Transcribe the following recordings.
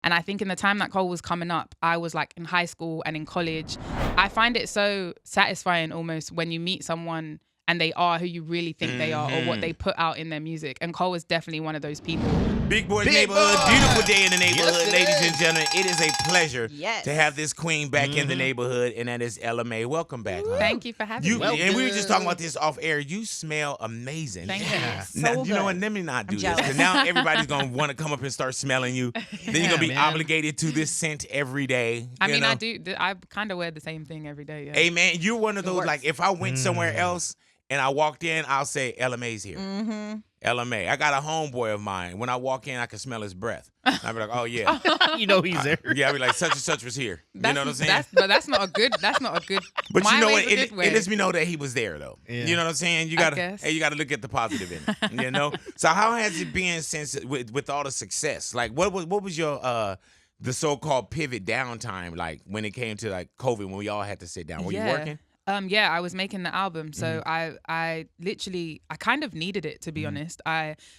And I think in the time that Cole was coming up, I was like in high school and in college. I find it so satisfying almost when you meet someone and they are who you really think they are or what they put out in their music. And Cole is definitely one of those people. Big Boy's Neighborhood, beautiful day in the neighborhood, Yes, ladies and gentlemen. It is a pleasure Yes. to have this queen back in the neighborhood, and that is LMA. Welcome back. Huh? Thank you for having me. And we were just talking about this off air. You smell amazing. Thank you. Now, So you know what? good. Let me not do I'm this, because jealous. now everybody's going to want to come up and start smelling you. Then you're going to be obligated to this scent every day. I mean, know? I kind of wear the same thing every day. Yeah. Hey, man, you're one of those, works. like, if I went somewhere else and I walked in, I'll say, LMA's here. LMA. I got a homeboy of mine. When I walk in, I can smell his breath. I'll be like, oh, yeah. You know he's there. Yeah, I'll be like, such and such was here. You know what I'm saying? But that's not a good. But my you know way what? is a good way. It lets me know that he was there, though. Yeah. You know what I'm saying? You guess. you gotta look at the positive in it. You know. So how has it been since with all the success? Like, what was your the so-called pivot downtime like when it came to like COVID when we all had to sit down? Were you working? Yeah, I was making the album, so I literally kind of needed it, to be honest.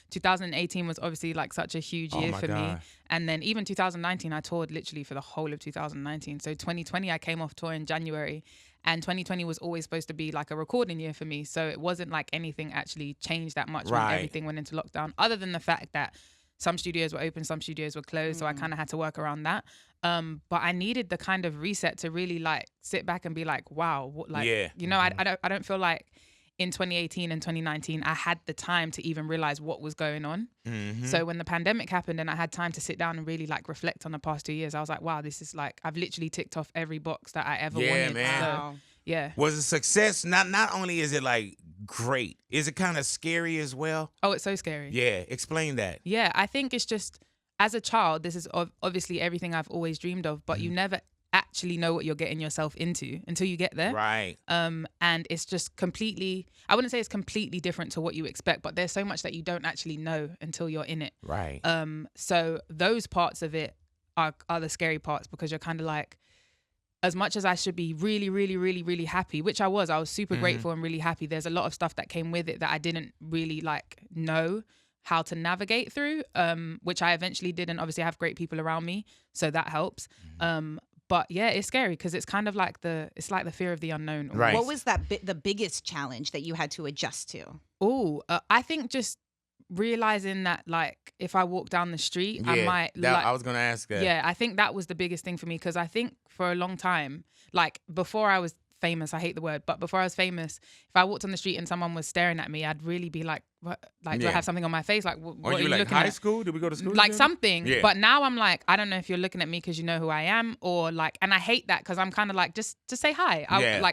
2018 was obviously like such a huge year for me, and then even 2019 I toured literally for the whole of 2019. So 2020 I came off tour in January, and 2020 was always supposed to be like a recording year for me. So it wasn't like anything actually changed that much when everything went into lockdown, other than the fact that some studios were open, some studios were closed, so I kind of had to work around that. But I needed the kind of reset to really like sit back and be like, wow, you know, I don't feel like in 2018 and 2019 I had the time to even realize what was going on. So when the pandemic happened and I had time to sit down and really like reflect on the past 2 years, I was like, wow, this is like, I've literally ticked off every box that I ever wanted. Man. So, yeah. Was it success? Not only is it like great, is it kind of scary as well? Oh, it's so scary. Yeah, explain that. Yeah, I think it's just, as a child, this is obviously everything I've always dreamed of, but you never actually know what you're getting yourself into until you get there. Right. And it's just completely, I wouldn't say it's completely different to what you expect, but there's so much that you don't actually know until you're in it. Right. So those parts of it are the scary parts, because you're kind of like, as much as I should be really, really, really, really happy, which I was super grateful and really happy. There's a lot of stuff that came with it that I didn't really like know how to navigate through, which I eventually did. And obviously I have great people around me, so that helps. But yeah, it's scary because it's kind of like the fear of the unknown. Right. What was the biggest challenge that you had to adjust to? I think just realizing that like if I walk down the street, I might I was gonna ask that. Yeah, I think that was the biggest thing for me, because I think for a long time, like before I was famous, I hate the word, but before I was famous, if I walked on the street and someone was staring at me, I'd really be like, what? Like, do I have something on my face? Like, what Or are you like looking high at? school? Did we go to school? Like together? something. Yeah. But now I'm like, I don't know if you're looking at me because you know who I am, or like, and I hate that because I'm kind of like, just say hi.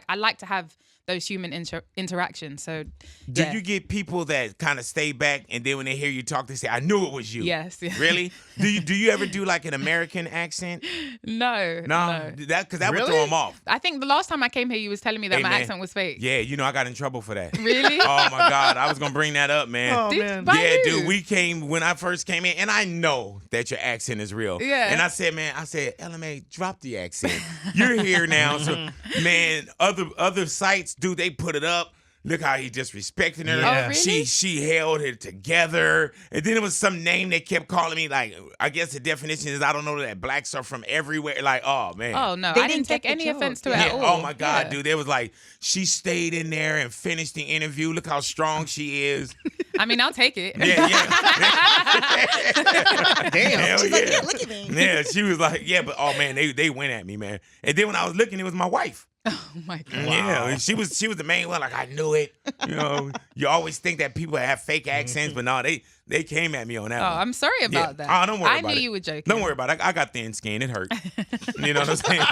I like to have those human interactions. So Do you get people that kind of stay back and then when they hear you talk, they say, I knew it was you? Yes. Really? Do you ever do like an American accent? No. Because that would Really? throw them off. I think the last time I came here, you was telling me that Hey, my man. accent was fake. Yeah, you know, I got in trouble for that. Really? Oh my God, I was gonna bring that up, man. Oh, Did- man. by Yeah, who? dude, when I first came in, and I know that your accent is real. Yeah. And I said, LMA, drop the accent. You're here now. So, man, other sites, dude, they put it up. Look how he disrespecting her. Yeah. Oh, really? She held it together. And then it was some name they kept calling me. Like, I guess the definition is I don't know that blacks are from everywhere. Like, oh, man. Oh, no. They I didn't didn't take get the any joke. offense to it Yeah. at all. Oh my God, Yeah. dude. They was like, she stayed in there and finished the interview. Look how strong she is. I mean, I'll take it. Yeah. Damn. Hell She's like, yeah, look at me. Yeah, she was like, yeah, but oh man, they went at me, man. And then when I was looking, it was my wife. Oh, my God. Yeah, and she was the main one. Like, I knew it. You know, you always think that people have fake accents, but no, they came at me on that Oh, one. I'm sorry about Yeah. that. Oh, don't worry I about knew it. you were joking. Don't worry about it. I got thin skin. It hurt. You know what I'm saying?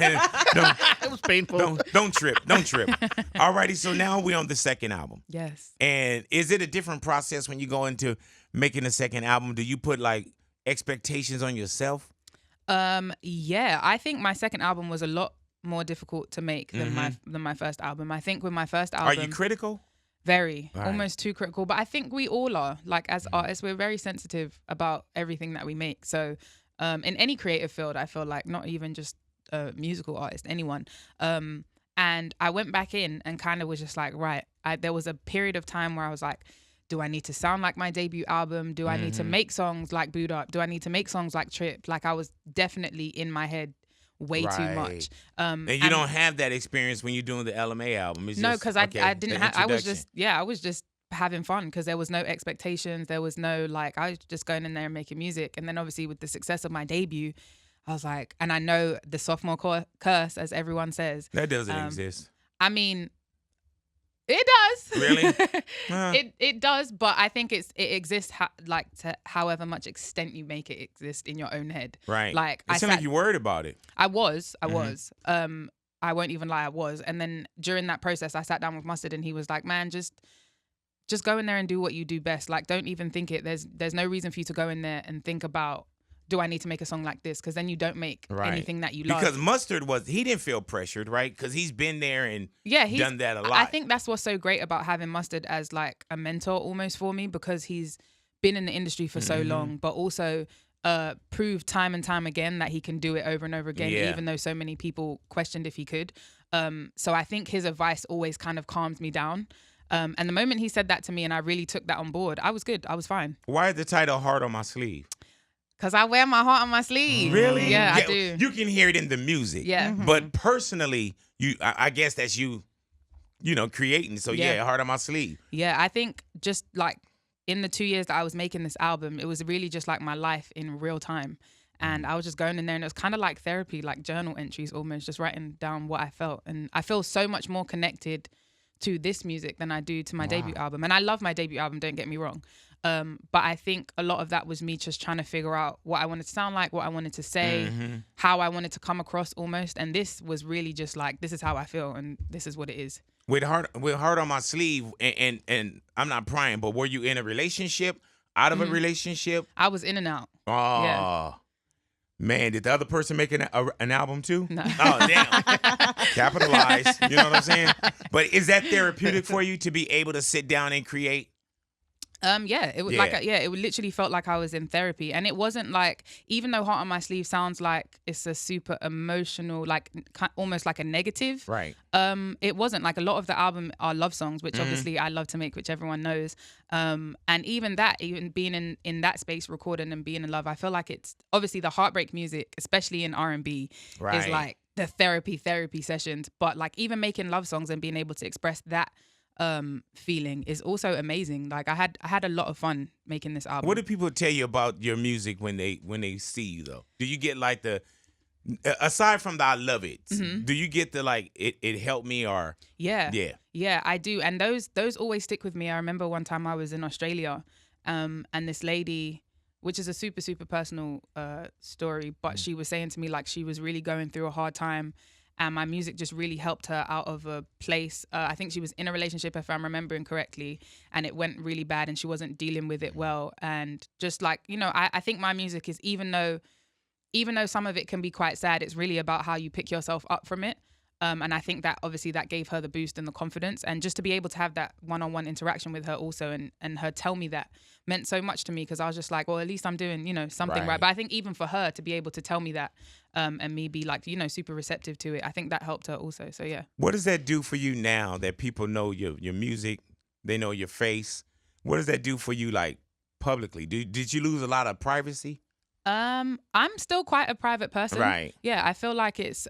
It was painful. Don't trip. Alrighty, so now we're on the second album. Yes. And is it a different process when you go into making a second album? Do you put like expectations on yourself? Yeah, I think my second album was a lot more difficult to make than my first album. I think with my first album, Are you critical? very, Right. almost too critical. But I think we all are. Like as artists, we're very sensitive about everything that we make. So in any creative field, I feel like, not even just a musical artist, anyone. And I went back in and kind of was just like, right. There was a period of time where I was like, do I need to sound like my debut album? Do I need to make songs like Boot Up? Do I need to make songs like Trip? Like I was definitely in my head way too much. And you don't have that experience when you're doing the LMA album. It's no, just, because okay, I didn't have, I was just having fun because there was no expectations. There was no like, I was just going in there and making music. And then obviously with the success of my debut, I was like, and I know the sophomore curse, as everyone says. That doesn't exist. I mean, it does. Really? It does, but I think it exists like to however much extent you make it exist in your own head. Right. Like it sounds like you're worried about it. I was. I won't even lie, I was. And then during that process, I sat down with Mustard, and he was like, "Man, just go in there and do what you do best. Like, don't even think it. There's no reason for you to go in there and think about, do I need to make a song like this? Because then you don't make anything that you love." Because Mustard he didn't feel pressured, right? Because he's been there and he's done that a lot. I think that's what's so great about having Mustard as like a mentor almost for me, because he's been in the industry for so long, but also proved time and time again that he can do it over and over again, even though so many people questioned if he could. So I think his advice always kind of calms me down. And the moment he said that to me and I really took that on board, I was good. I was fine. Why is the title Heart on My Sleeve? Because I wear my heart on my sleeve. Really? Yeah, I do. You can hear it in the music. Yeah. But personally, I guess that's you creating. So Heart on My Sleeve. Yeah, I think just like in the 2 years that I was making this album, it was really just like my life in real time. And I was just going in there, and it was kind of like therapy, like journal entries almost, just writing down what I felt. And I feel so much more connected to this music than I do to my debut album. And I love my debut album, don't get me wrong. But I think a lot of that was me just trying to figure out what I wanted to sound like, what I wanted to say, how I wanted to come across almost. And this was really just like, this is how I feel, and this is what it is. With Heart on My Sleeve, and I'm not prying, but were you in a relationship, out of a relationship? I was in and out. Oh. Yeah. Man, did the other person make an album too? No. Oh, damn. Capitalize. You know what I'm saying? But is that therapeutic for you to be able to sit down and create? Yeah, it was it literally felt like I was in therapy. And it wasn't like, even though Heart on My Sleeve sounds like it's a super emotional, like almost like a negative. Right. It wasn't. Like, a lot of the album are love songs, which obviously I love to make, which everyone knows. And even being in that space, recording and being in love, I feel like it's obviously the heartbreak music, especially in R&B, is like the therapy sessions. But like even making love songs and being able to express that feeling is also amazing. Like I had a lot of fun making this album. What do people tell you about your music when they see you though? Do you get like the, aside from the I love it, do you get the like it helped me or yeah I do, and those always stick with me. I remember one time I was in Australia and this lady, which is a super personal story, but she was saying to me like she was really going through a hard time. And my music just really helped her out of a place. I think she was in a relationship, if I'm remembering correctly, and it went really bad and she wasn't dealing with it well. And just like, I think my music is, even though some of it can be quite sad, it's really about how you pick yourself up from it. And I think that obviously that gave her the boost and the confidence. And just to be able to have that one-on-one interaction with her also, and her tell me that, meant so much to me, because I was just like, well, at least I'm doing, something right. But I think even for her to be able to tell me that, and me be like, super receptive to it, I think that helped her also. So yeah. What does that do for you now that people know your music, they know your face? What does that do for you, like, publicly? Did you lose a lot of privacy? I'm still quite a private person. Right. Yeah, I feel like it's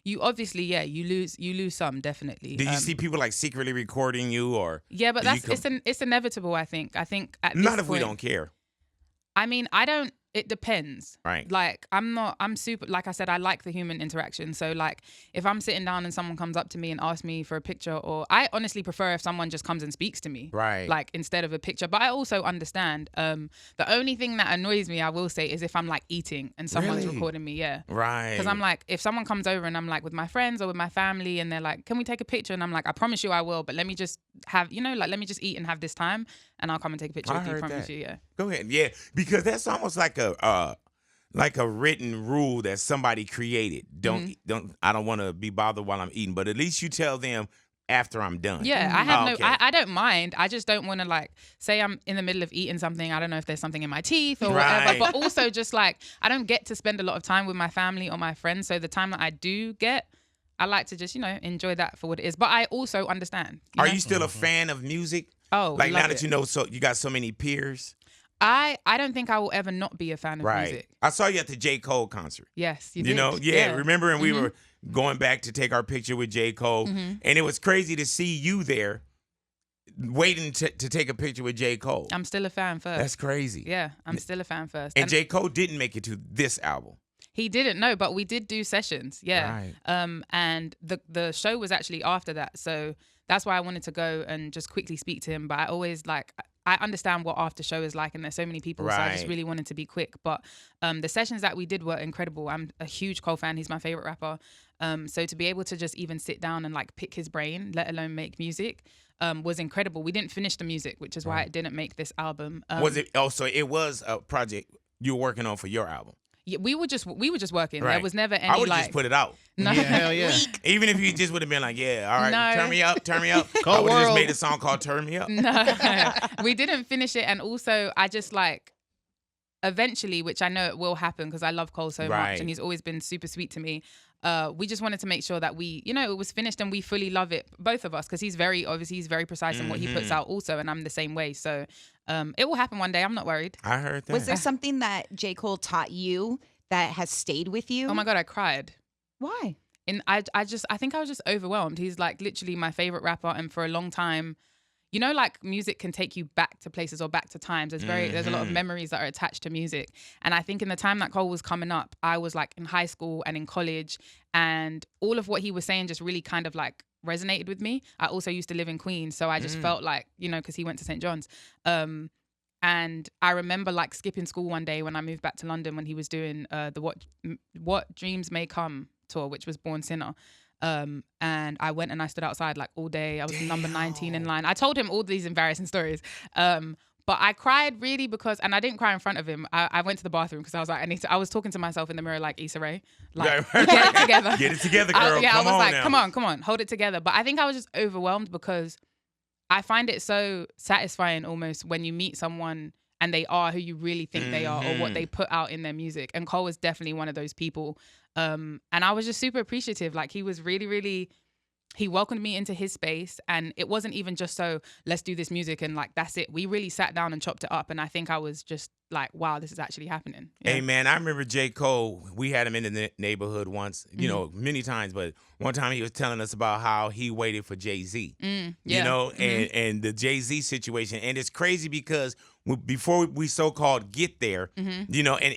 you obviously, you lose some, definitely. Did you see people like secretly recording you or? Yeah, but it's inevitable, I think. I think at this not if point, we don't care. I mean, I don't. It depends. Right. Like, I'm super, like I said, I like the human interaction. So like, if I'm sitting down and someone comes up to me and asks me for a picture, or I honestly prefer if someone just comes and speaks to me. Right. Like, instead of a picture. But I also understand, the only thing that annoys me, I will say, is if I'm like eating and someone's recording me. Yeah. Right. Because I'm like, if someone comes over and I'm like with my friends or with my family and they're like, can we take a picture? And I'm like, I promise you I will, but let me just have, let me just eat and have this time and I'll come and take a picture with you. I promise you, yeah. Go ahead. Yeah. Because that's almost like a written rule that somebody created. I don't want to be bothered while I'm eating, but at least you tell them after I'm done. Yeah, I have I don't mind. I just don't want to like say I'm in the middle of eating something. I don't know if there's something in my teeth or whatever. But also just like, I don't get to spend a lot of time with my family or my friends. So the time that I do get, I like to just, enjoy that for what it is. But I also understand. Are you still a fan of music? Oh, like love now that it. you know, so you got so many peers. I don't think I will ever not be a fan of music. I saw you at the J. Cole concert. Yes, you You did. know, remember, and we were going back to take our picture with J. Cole, and it was crazy to see you there, waiting to take a picture with J. Cole. I'm still a fan first. That's crazy. Yeah, I'm still a fan first. And J. Cole didn't make it to this album. He didn't know, but we did do sessions. Yeah. Right. And the show was actually after that, so that's why I wanted to go and just quickly speak to him. But I always I understand what after show is like, and there's so many people, so I just really wanted to be quick. But the sessions that we did were incredible. I'm a huge Cole fan. He's my favorite rapper. So to be able to just even sit down and like pick his brain, let alone make music, was incredible. We didn't finish the music, which is why it didn't make this album. Was it? Oh, so it was a project you were working on for your album. Yeah, we were just working. Right. There was never any I would like. just put it out. No, Yeah, hell yeah. Even if you just would have been like, yeah, all right, No. turn me up. I Cold would have just world. made a song called "Turn Me Up." No, we didn't finish it, and also I just like eventually, which I know it will happen because I love Cole so much, and he's always been super sweet to me. We just wanted to make sure that we, it was finished and we fully love it, both of us, because he's very precise in what he puts out also, and I'm the same way. So it will happen one day. I'm not worried. I heard that. Was there something that J. Cole taught you that has stayed with you? Oh my God, I cried. Why? And I think I was just overwhelmed. He's like literally my favorite rapper, and for a long time, like music can take you back to places or back to times. There's a lot of memories that are attached to music. And I think in the time that Cole was coming up, I was like in high school and in college, and all of what he was saying just really kind of like resonated with me. I also used to live in Queens, so I just felt like, because he went to St. John's. And I remember like skipping school one day when I moved back to London when he was doing the What Dreams May Come tour, which was Born Sinner. And I went and I stood outside like all day. I was number 19 in line. I told him all these embarrassing stories. But I cried really because, and I didn't cry in front of him. I went to the bathroom because I was like, I was talking to myself in the mirror like Issa Rae. Like, get it together. Get it together, girl. I was like, now. come on, hold it together. But I think I was just overwhelmed because I find it so satisfying almost when you meet someone and they are who you really think they are, or what they put out in their music. And Cole was definitely one of those people. And I was just super appreciative. Like he was really, really, he welcomed me into his space, and it wasn't even just so let's do this music and like that's it. We really sat down and chopped it up, and I think I was just like, wow, this is actually happening. Yeah. Hey man, I remember J. Cole. We had him in the neighborhood once, many times, but one time he was telling us about how he waited for Jay-Z. And the Jay-Z situation, and it's crazy because before we so-called get there, and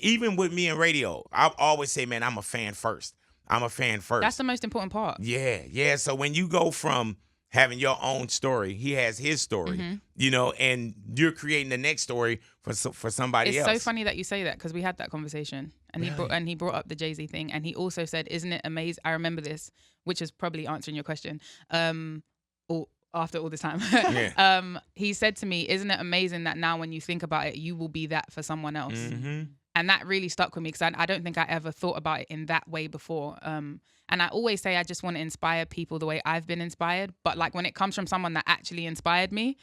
even with me in radio, I always say, man, I'm a fan first. That's the most important part. Yeah. So when you go from having your own story, he has his story, and you're creating the next story for somebody else. It's so funny that you say that because we had that conversation, and he brought up the Jay-Z thing, and he also said, "Isn't it amazing?" I remember this, which is probably answering your question. Or after all this time, he said to me, "Isn't it amazing that now when you think about it, you will be that for someone else?" And that really stuck with me because I don't think I ever thought about it in that way before. And I always say I just want to inspire people the way I've been inspired. But like when it comes from someone that actually inspired me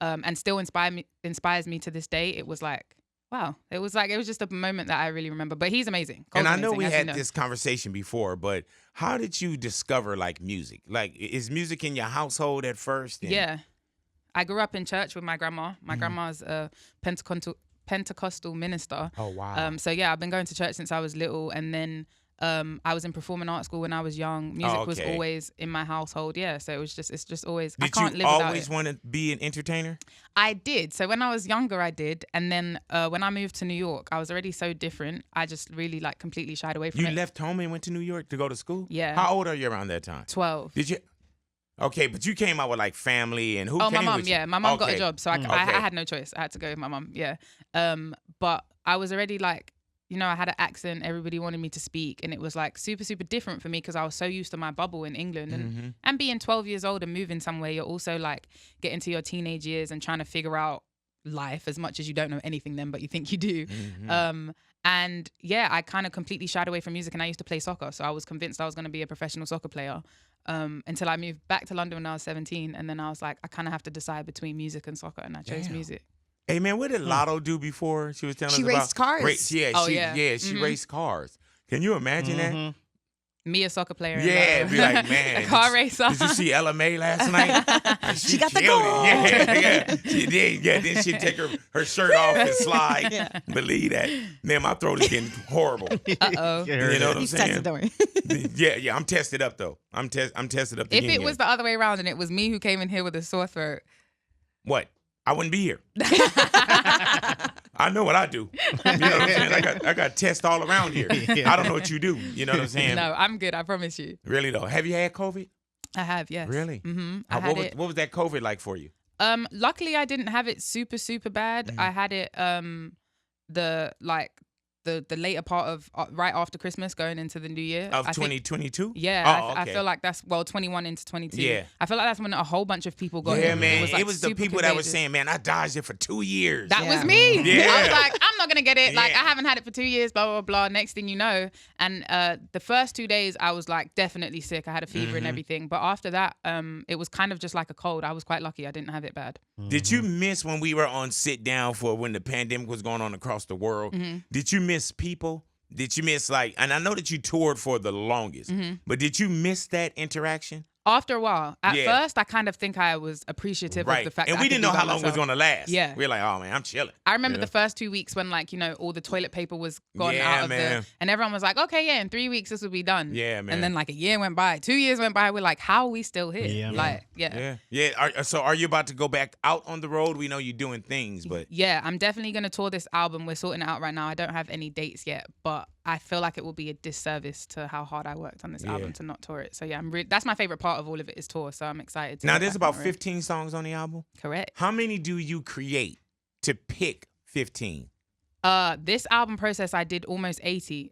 and still inspires me to this day, it was like, wow. It was just a moment that I really remember. But he's amazing. Cole's and I know amazing, we as had you know. this conversation before, but how did you discover like music? Like, is music in your household at first? Yeah. I grew up in church with my grandma. My grandma's a Pentecostal minister. Oh wow. So yeah, I've been going to church since I was little, and then I was in performing arts school when I was young. Music was always in my household. Yeah, so it's just always. I can't live without it. Did you always want to be an entertainer? I did. So when I was younger, I did, and then when I moved to New York, I was already so different. I just really like completely shied away from it. You left home and went to New York to go to school? Yeah. How old are you around that time? 12. Did you? Okay, but you came out with like family and who came my mom, with you? yeah. My mom got a job, so I Okay. had no choice. I had to go with my mom, yeah. But I was already like, I had an accent. Everybody wanted me to speak, and it was like super, super different for me because I was so used to my bubble in England. And being 12 years old and moving somewhere, you're also like getting to your teenage years and trying to figure out life as much as you don't know anything then, but you think you do. And yeah, I kind of completely shied away from music, and I used to play soccer. So I was convinced I was going to be a professional soccer player. Until I moved back to London when I was 17, and then I was like, I kind of have to decide between music and soccer, and I chose music. Hey man, what did Latto do before? She was telling us She about raced cars. She raced cars. Can you imagine that? Me, a soccer player. Yeah, be like, man. A car racer. Did you see LMA last night? She got the killed goal. it. Yeah. She did. Yeah, then she'd take her shirt off and slide. Yeah. Believe that. Man, my throat is getting horrible. Uh-oh. You know what I'm He's saying? tested, don't worry. Yeah, I'm tested up, though. I'm tested up. If it was the other way around and it was me who came in here with a sore throat. What? I wouldn't be here. I know what I do. You know what I'm saying? I got tests all around here. I don't know what you do. You know what I'm saying? No, I'm good. I promise you. Really, though. Have you had COVID? I have, yes. Really? Mm-hmm. I had it. What was that COVID like for you? Luckily, I didn't have it super, super bad. I had it the later part of right after Christmas going into the new year. Of 2022? Yeah, okay. I feel like that's 21 into 22. Yeah. I feel like that's when a whole bunch of people got Yeah, it. man. It It was was the super people that were contagious. saying, man, I dodged it for 2 years. That was Yeah. me. Yeah. I was like, I'm not gonna get it. Like, Yeah. I haven't had it for 2 years. Blah blah blah. Next thing you know, and the first 2 days I was like definitely sick. I had a fever and everything. But after that, it was kind of just like a cold. I was quite lucky. I didn't have it bad. Did you miss when we were on sit down for when the pandemic was going on across the world? Did you miss people? Did you miss and I know that you toured for the longest, but did you miss that interaction? After a while, at Yeah. first, I kind of think I was appreciative of the fact And that we I could didn't be know by how long it was myself. going to last. Yeah. We were like, oh, man, I'm chilling. I remember You know? the first 2 weeks when all the toilet paper was gone Yeah, out of man. and everyone was like, okay, yeah, in 3 weeks this will be done. Yeah, man. And then a year went by, 2 years went by. We're like, how are we still here? Yeah, man. Yeah. So are you about to go back out on the road? We know you're doing things, but Yeah, I'm definitely going to tour this album. We're sorting it out right now. I don't have any dates yet, but I feel like it will be a disservice to how hard I worked on this album to not tour it. So yeah, that's my favorite part of all of it is tour. So I'm excited to now get there's back about on the road. 15 songs on the album. Correct. How many do you create to pick 15? This album process, I did almost 80.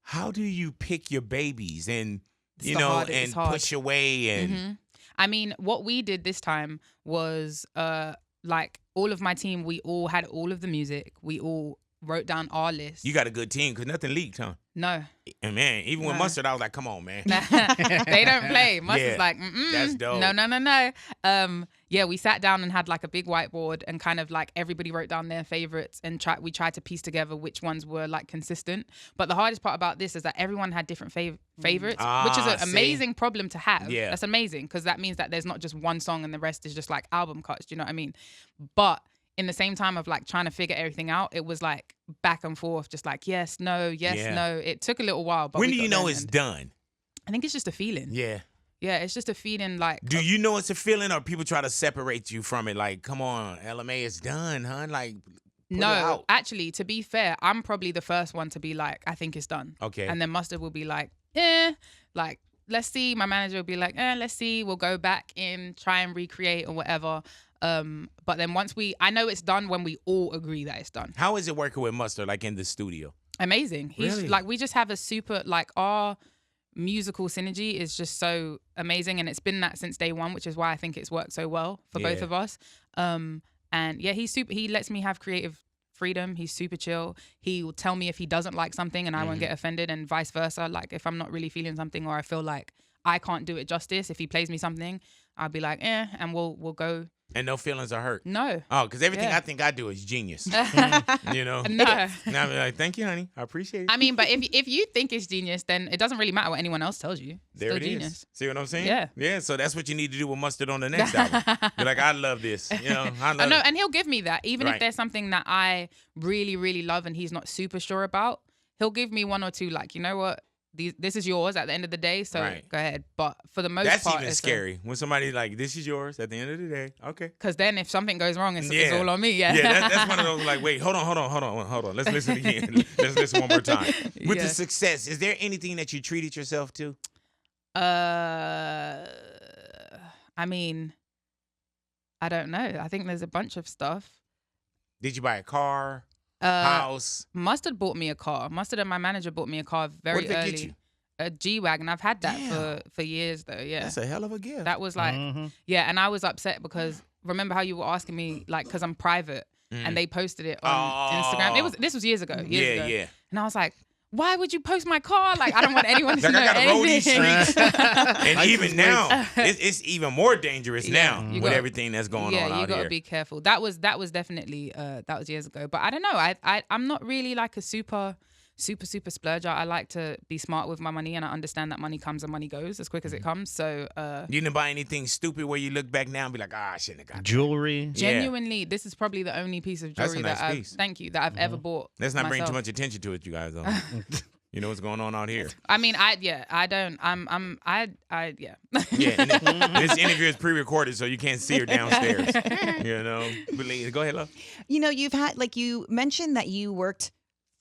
How do you pick your babies and It's the hardest. and It's hard. push away and Mhm. I mean, what we did this time was all of my team, we all had all of the music. We all wrote down our list. you got a good team because nothing leaked, huh? No. And man, even with No. Mustard, I was like, come on, man. They don't play. Mustard's Yeah, like, mm-mm. that's dope. No. Yeah, we sat down and had a big whiteboard and kind of everybody wrote down their favorites and we tried to piece together which ones were consistent. But the hardest part about this is that everyone had different favorites, which is an see? amazing problem to have. Yeah. That's amazing because that means that there's not just one song and the rest is just album cuts. Do you know what I mean? But in the same time of trying to figure everything out, it was back and forth, just yes, no, yes, Yeah. no. It took a little while. But When we do you got there know in it's the end. done? I think it's just a feeling. Yeah. Yeah, it's just a feeling Do you know it's a feeling or people try to separate you from it? Come on, LMA is done, huh? Put it No, out. actually, to be fair, I'm probably the first one to be I think it's done. Okay. And then Mustard will be let's see. My manager will be let's see. We'll go back in, try and recreate or whatever. But then I know it's done when we all agree that it's done. How is it working with Mustard, in the studio? Amazing. He's Really? we just have a super our musical synergy is just so amazing, and it's been that since day one, which is why I think it's worked so well for both Yeah. of us. And yeah, he lets me have creative freedom. He's super chill. He will tell me if he doesn't like something and I won't get offended, and vice versa. If I'm not really feeling something or I feel like I can't do it justice, if he plays me something, I'll be and we'll go. And no feelings are hurt. No. Oh, because everything Yeah. I think I do is genius. You know? No. And I'll be like, thank you, honey. I appreciate it. I mean, but if you think it's genius, then it doesn't really matter what anyone else tells you. It's There still it is. genius. See what I'm saying? Yeah. Yeah, so that's what you need to do with Mustard on the next album. You're like, I love this. I love I know, it. and he'll give me that. Even Right. if there's something that I really, really love and he's not super sure about, he'll give me one or two, you know what? This is yours at the end of the day, so Right. go ahead. But for the most That's part, even scary. When somebody this is yours at the end of the day. Okay. Because then if something goes wrong, it's Yeah. all on me. Yeah. Yeah, that's one of those wait, hold on. Let's listen again. Let's listen one more time. With Yeah. the success, is there anything that you treated yourself to? I mean, I don't know. I think there's a bunch of stuff. Did you buy a car, Uh, house? Mustard bought me a car. Mustard and my manager bought me a car very What did they early. get you? A G-Wagon. I've had that Damn. for years though. Yeah. That's a hell of a gift. That was yeah, and I was upset because remember how you were asking me because I'm private and they posted it on Instagram. This was years ago. Years ago. yeah. And I was like, why would you post my car? I don't want anyone to Like know I gotta roll these anything. streets, and License even now, it's even more dangerous Yeah, now you with gotta- everything that's going on Yeah, you out gotta here. be careful. That was definitely that was years ago. But I don't know. I'm not really a super splurger. I like to be smart with my money, and I understand that money comes and money goes as quick as it comes. So you didn't buy anything stupid where you look back now and be like, I shouldn't have got that. Jewelry. Genuinely, this is probably the only piece of jewelry That's a nice piece. Thank you, that I've ever bought. Let's not bring myself. too much attention to it, you guys. Though. You know what's going on out here. I mean, I don't. Yeah. Yeah, and this interview is pre-recorded, so you can't see her downstairs. You know, believe. Go ahead, love. You know, you've had, like you mentioned that you worked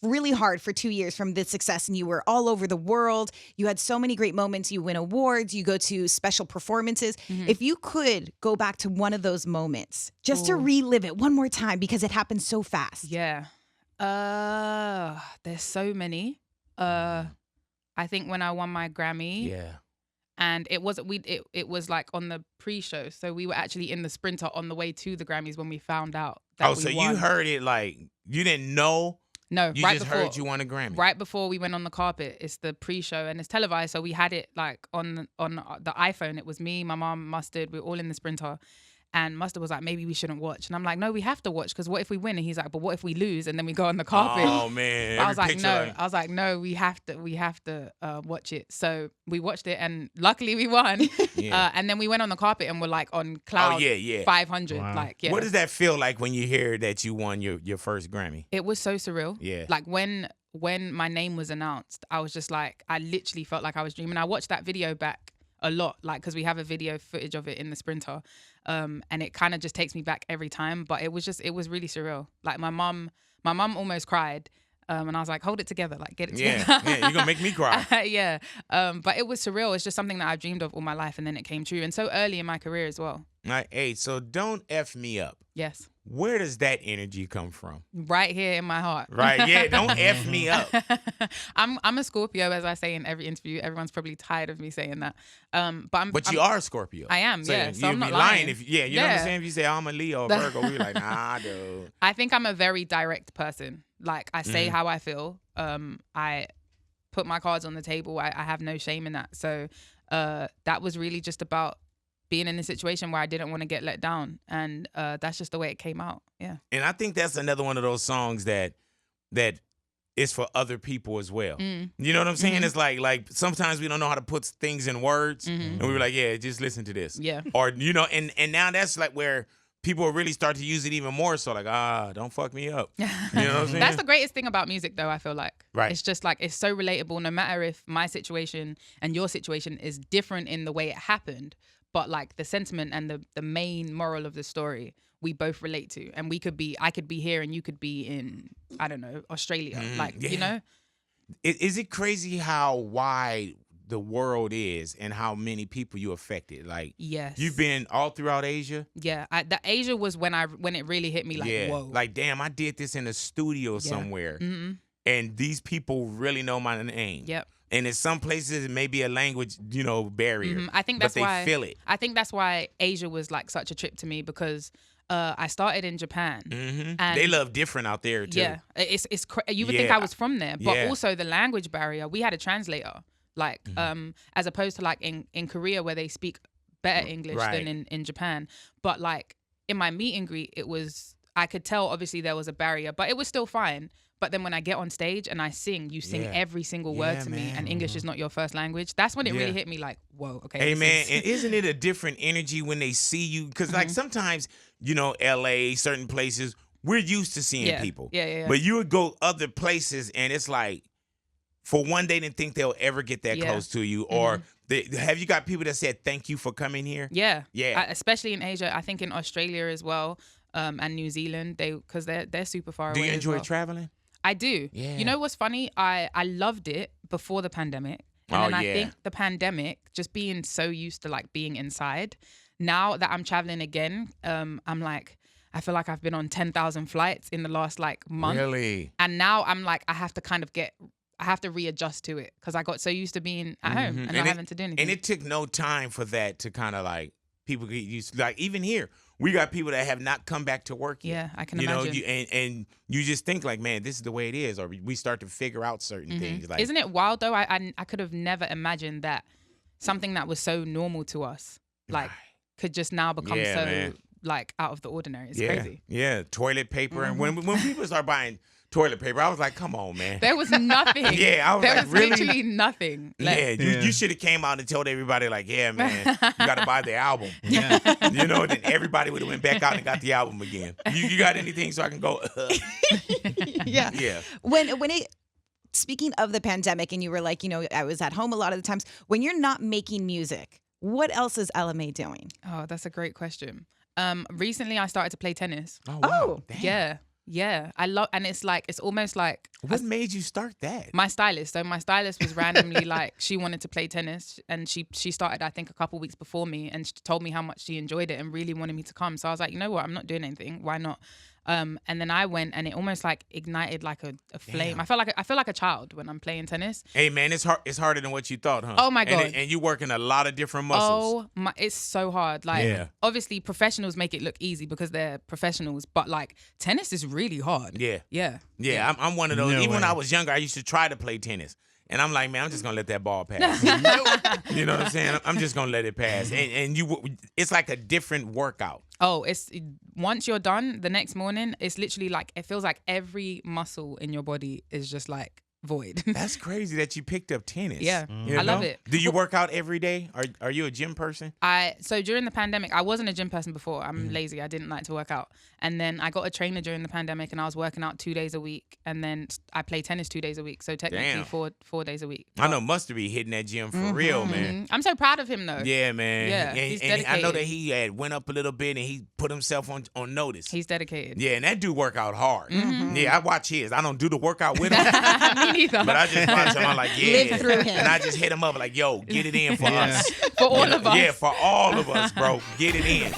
really hard for 2 years from this success, and you were all over the world. You had so many great moments. You win awards. You go to special performances. If you could go back to one of those moments just to relive it one more time because it happened so fast. Yeah. There's so many. I think when I won my Grammy. Yeah. And it was like on the pre-show, so we were actually in the Sprinter on the way to the Grammys when we found out that we won. You heard it like you didn't know. No, you right just before, heard you won a Grammy. Right before we went on the carpet. It's the pre-show and it's televised, so we had it like on the iPhone. It was me, my mom, Mustard. We were all in the Sprinter. And Mustard was like, maybe we shouldn't watch. And I'm like, no, we have to watch because what if we win? And he's like, but what if we lose and then we go on the carpet? Oh man! I was like, no. I was like, no, we have to watch it. So we watched it, and luckily we won. And then we went on the carpet and we're like on cloud 500. Wow. Like, yeah. What does that feel like when you hear that you won your first Grammy? It was so surreal. Yeah. Like when my name was announced, I was just like, I literally felt like I was dreaming. I watched that video back a lot, like, because we have a video footage of it in the Sprinter. And it kind of just takes me back every time. But it was really surreal. Like my mom almost cried. And I was like, hold it together, like get it together. Yeah, you're gonna make me cry. Yeah. But it was surreal. It's just something that I've dreamed of all my life, and then it came true. And so early in my career as well. All right, hey, so don't F me up. Yes. Where does that energy come from? Right here in my heart. Right, yeah, don't F me up. I'm a Scorpio, as I say in every interview. Everyone's probably tired of me saying that. But you are a Scorpio. I am, so yeah. So you'd I'm not be lying. if you know what I'm saying? If you say I'm a Leo or Virgo, we're like, nah, dude. I think I'm a very direct person. Like I say how I feel. I put my cards on the table. I have no shame in that. So that was really just about being in a situation where I didn't want to get let down. And that's just the way it came out. Yeah. And I think that's another one of those songs that is for other people as well. You know what I'm saying? It's like sometimes we don't know how to put things in words. And we were like, yeah, just listen to this. Yeah. Or, you know, and now that's like where people really start to use it even more. So like, don't fuck me up. You know what I'm saying? That's the greatest thing about music, though, I feel like. Right. It's just like, it's so relatable, no matter if my situation and your situation is different in the way it happened. But like the sentiment and the main moral of the story, we both relate to. And I could be here and you could be in, I don't know, Australia. You know? Is it crazy how wide the world is and how many people you affected? Like, yes, you've been all throughout Asia. Yeah, the Asia was when it really hit me. Like, whoa, like damn, I did this in a studio somewhere, and these people really know my name. Yep. And in some places it may be a language, barrier. I think that's why they feel it. I think that's why Asia was like such a trip to me, because I started in Japan. And they love different out there too. Yeah, you would think I was from there, but also the language barrier. We had a translator. Like, as opposed to like in Korea where they speak better English than in Japan. But like in my meet and greet, I could tell obviously there was a barrier, but it was still fine. But then when I get on stage and I sing, you sing every single word to me, and English is not your first language. That's when it really hit me like, whoa, okay. Hey, man, and isn't it a different energy when they see you? Because like sometimes, LA, certain places, we're used to seeing people. Yeah. But you would go other places and it's like, for one, they didn't think they'll ever get that close to you. Or have you got people that said, thank you for coming here? Yeah. Yeah. Especially in Asia. I think in Australia as well, and New Zealand, because they're super far away. Do you enjoy as traveling? I do. Yeah. You know what's funny? I loved it before the pandemic. And then I think the pandemic, just being so used to like being inside, now that I'm traveling again, I'm like, I feel like I've been on 10,000 flights in the last like month. Really? And now I'm like, I have to readjust to it because I got so used to being at home and not having to do anything. And it took no time for that to kind of like people get used to. Like even here, we got people that have not come back to work yet. Yeah, I can imagine. And you just think like, man, this is the way it is, or we start to figure out certain things. Like, isn't it wild though? I could have never imagined that something that was so normal to us, like, could just now become like out of the ordinary. It's crazy. Yeah, toilet paper, and when people start buying toilet paper. I was like, come on, man. There was nothing. Yeah, I was there like, was really? literally nothing. Like, You should have came out and told everybody, like, yeah, man, you got to buy the album. Yeah. Then everybody would have went back out and got the album again. You got anything so I can go? Yeah. Yeah. Speaking of the pandemic, and you were like, I was at home a lot of the times. When you're not making music, what else is LMA doing? Oh, that's a great question. Recently I started to play tennis. Oh, wow. Damn. Yeah. I love, and it's almost like. What made you start that? My stylist. So my stylist was randomly like, she wanted to play tennis, and she started, I think, a couple weeks before me, and she told me how much she enjoyed it and really wanted me to come. So I was like, you know what? I'm not doing anything. Why not? And then I went, and it almost like ignited like a flame. Damn. I feel like a child when I'm playing tennis. Hey man, it's hard. It's harder than what you thought, huh? Oh my God. And you working a lot of different muscles. Oh my, it's so hard. Like, obviously professionals make it look easy because they're professionals, but like tennis is really hard. Yeah. I'm one of those. No Even when way. I was younger, I used to try to play tennis. And I'm like, man, I'm just gonna let that ball pass. You know what I'm saying? I'm just gonna let it pass. And it's like a different workout. Oh, it's once you're done the next morning, it's literally like, it feels like every muscle in your body is just like void. That's crazy that you picked up tennis. Yeah, You I love know? it. Do you work out every day? Are you a gym person? So during the pandemic, I wasn't a gym person before. I'm lazy. I didn't like to work out. And then I got a trainer during the pandemic, and I was working out 2 days a week. And then I play tennis 2 days a week. So technically four days a week. I know Mustard be hitting that gym for real, man. I'm so proud of him though. Yeah, man. Yeah, and, he's and I know that dedicated. he had went up a little bit and he put himself on notice. He's dedicated. Yeah, and that dude work out hard. Yeah, I watch his. I don't do the workout with him, Me neither. but I just watch him. I'm like, yeah. Live through him. And I just hit him up like, yo, get it in for us. For all of us. Yeah, for all of us, bro. Get it in.